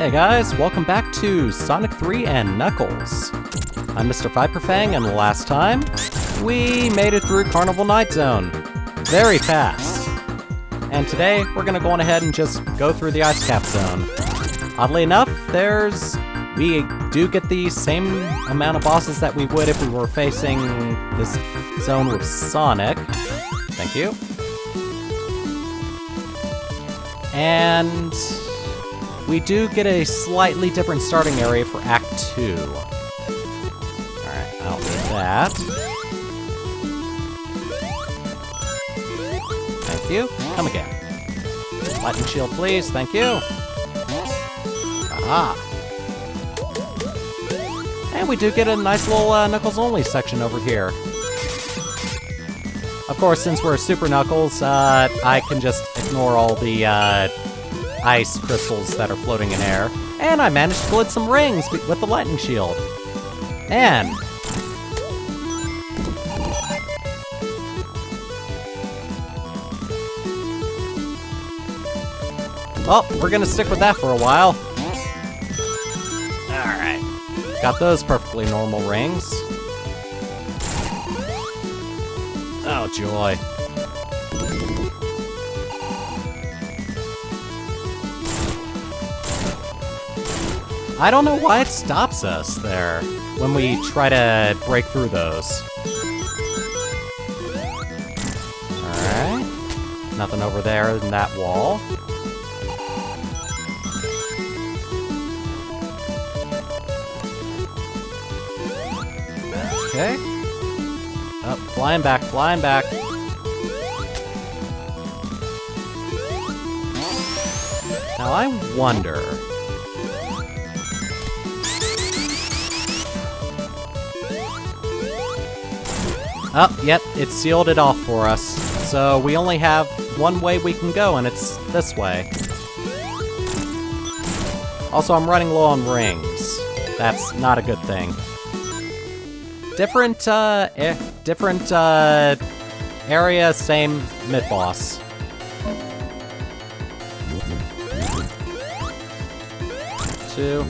Hey guys, welcome back to Sonic 3 and Knuckles. I'm MrViperfang, and last time, we made it through Carnival Night Zone. Very fast. And today, we're gonna go on ahead and just go through the Ice Cap Zone. Oddly enough, we do get the same amount of bosses that we would if we were facing this zone with Sonic. Thank you. And we do get a slightly different starting area for Act 2. Alright, I'll need that. Thank you. Come again. Lightning shield, please. Thank you. Aha. And we do get a nice little Knuckles-only section over here. Of course, since we're Super Knuckles, I can just ignore all the ice crystals that are floating in air. And I managed to glitch some rings with the lightning shield. And well, we're gonna stick with that for a while. Alright. Got those perfectly normal rings. Oh, joy. I don't know why it stops us there when we try to break through those. Alright. Nothing over there in that wall. Okay. Oh, flying back, flying back. Now I wonder... Oh, yep, it sealed it off for us. So we only have one way we can go, and it's this way. Also, I'm running low on rings. That's not a good thing. Different area, same mid-boss. Two.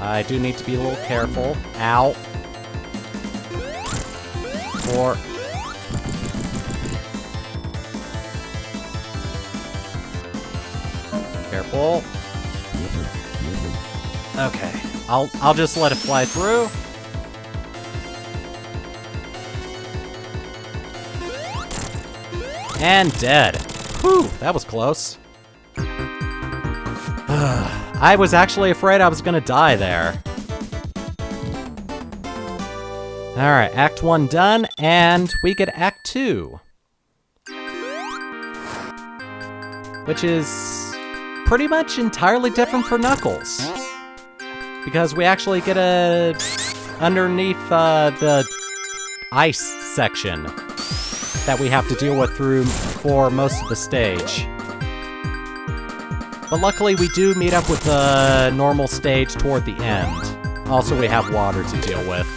I do need to be a little careful. Ow. 4. Careful. Okay. I'll just let it fly through. And dead. Whew, that was close. I was actually afraid I was gonna die there. Alright, Act 1 done, and we get Act 2. Which is pretty much entirely different for Knuckles. Because we actually get underneath the ice section that we have to deal with for most of the stage. But luckily we do meet up with the normal stage toward the end. Also, we have water to deal with.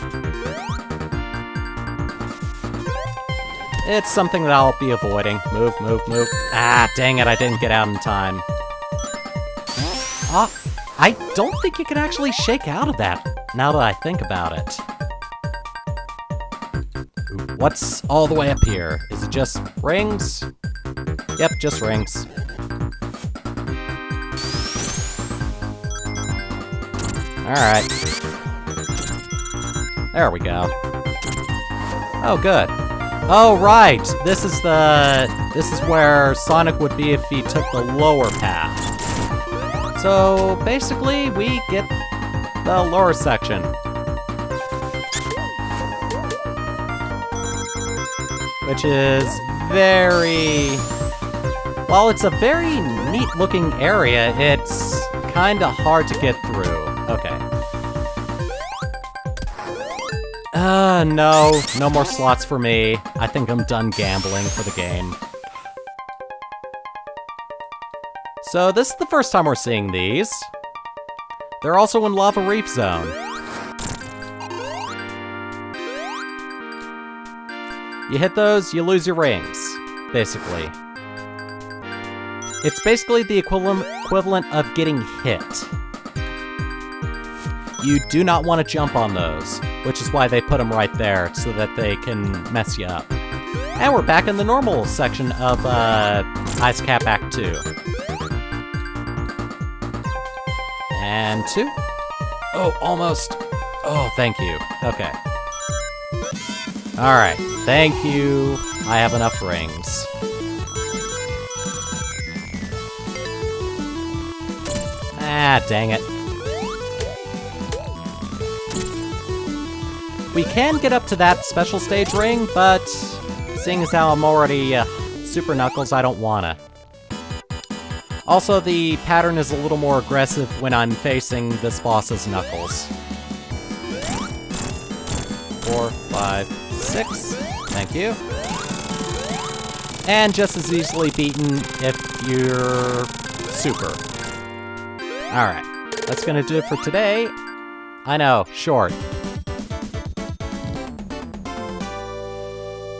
It's something that I'll be avoiding. Move, move, move. Ah, dang it, I didn't get out in time. I don't think you can actually shake out of that, now that I think about it. What's all the way up here? Is it just rings? Yep, just rings. Alright. There we go. Oh, good. Oh, right! This is where Sonic would be if he took the lower path. So, basically, we get the lower section. Which is very... While it's a very neat-looking area, it's kinda hard to get through. Okay. No more slots for me. I think I'm done gambling for the game. So this is the first time we're seeing these. They're also in Lava Reef Zone. You hit those, you lose your rings, basically. It's basically the equivalent of getting hit. You do not want to jump on those, which is why they put them right there, so that they can mess you up. And we're back in the normal section of Ice Cap Act 2. And 2. Oh, almost. Oh, thank you. Okay. Alright, thank you. I have enough rings. Ah, dang it. We can get up to that special stage ring, but seeing as how I'm already Super Knuckles, I don't wanna. Also, the pattern is a little more aggressive when I'm facing this boss as Knuckles. 4, 5, 6. Thank you. And just as easily beaten if you're Super. Alright, that's gonna do it for today. I know, short.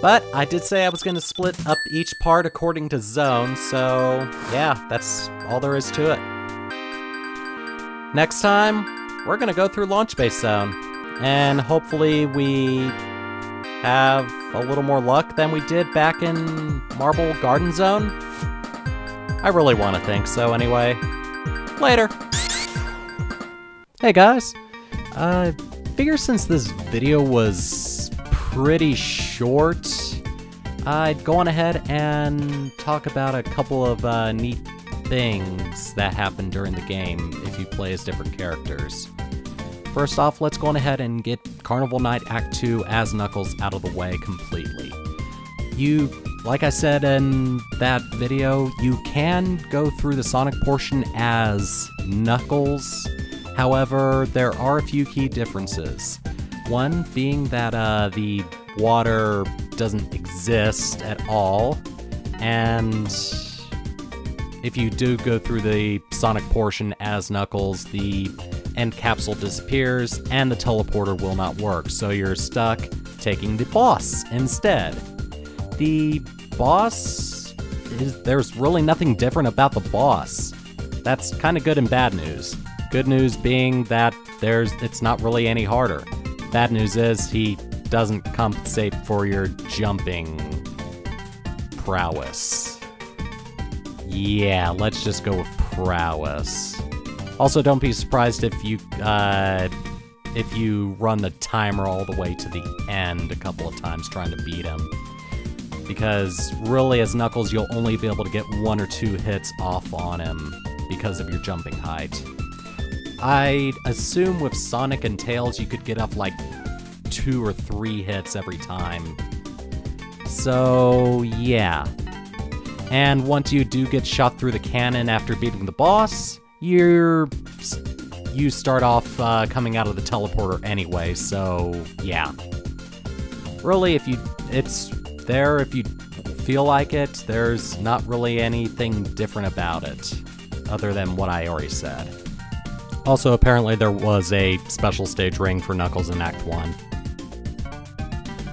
But I did say I was gonna split up each part according to zone, so yeah, that's all there is to it. Next time, we're gonna go through Launch Base Zone, and hopefully we have a little more luck than we did back in Marble Garden Zone. I really want to think so anyway. Later! Hey guys, figure since this video was pretty short, I'd go on ahead and talk about a couple of neat things that happen during the game if you play as different characters. First off, let's go on ahead and get Carnival Night Act 2 as Knuckles out of the way completely. Like I said in that video, you can go through the Sonic portion as Knuckles. However, there are a few key differences. One being that the water doesn't exist at all, and if you do go through the Sonic portion as Knuckles, the end capsule disappears and the teleporter will not work, so you're stuck taking the boss instead. The boss, there's really nothing different about the boss. That's kind of good and bad news. Good news being that it's not really any harder. Bad news is he doesn't compensate for your jumping prowess. Yeah, let's just go with prowess. Also, don't be surprised if you run the timer all the way to the end a couple of times trying to beat him. Because really, as Knuckles, you'll only be able to get 1 or 2 hits off on him because of your jumping height. I'd assume with Sonic and Tails, you could get up like 2 or 3 hits every time. So, yeah. And once you do get shot through the cannon after beating the boss, you start off coming out of the teleporter anyway, so yeah. Really, if you feel like it, there's not really anything different about it, other than what I already said. Also, apparently there was a special stage ring for Knuckles in Act 1.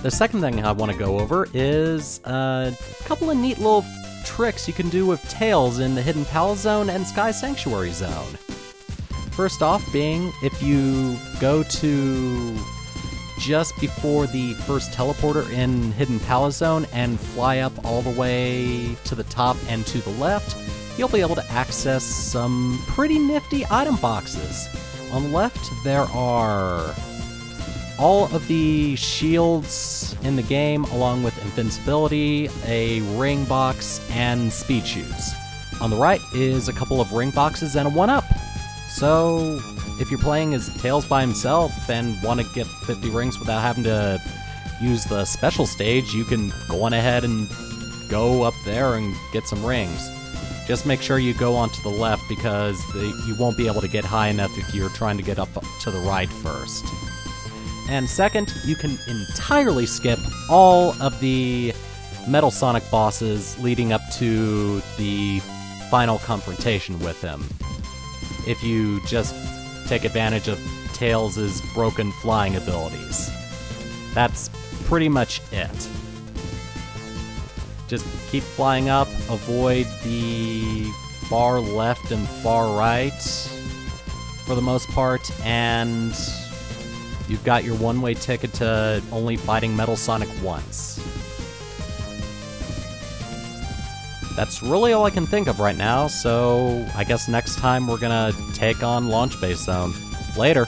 The second thing I want to go over is a couple of neat little tricks you can do with Tails in the Hidden Palace Zone and Sky Sanctuary Zone. First off being, if you go to just before the first teleporter in Hidden Palace Zone and fly up all the way to the top and to the left, you'll be able to access some pretty nifty item boxes. On the left, there are all of the shields in the game, along with invincibility, a ring box, and speed shoes. On the right is a couple of ring boxes and a 1-up. So, if you're playing as Tails by himself and want to get 50 rings without having to use the special stage, you can go on ahead and go up there and get some rings. Just make sure you go onto the left because you won't be able to get high enough if you're trying to get up to the right first. And second, you can entirely skip all of the Metal Sonic bosses leading up to the final confrontation with him, if you just take advantage of Tails' broken flying abilities. That's pretty much it. Just keep flying up, avoid the far left and far right, for the most part, and you've got your one-way ticket to only fighting Metal Sonic once. That's really all I can think of right now, so I guess next time we're gonna take on Launch Base Zone. Later.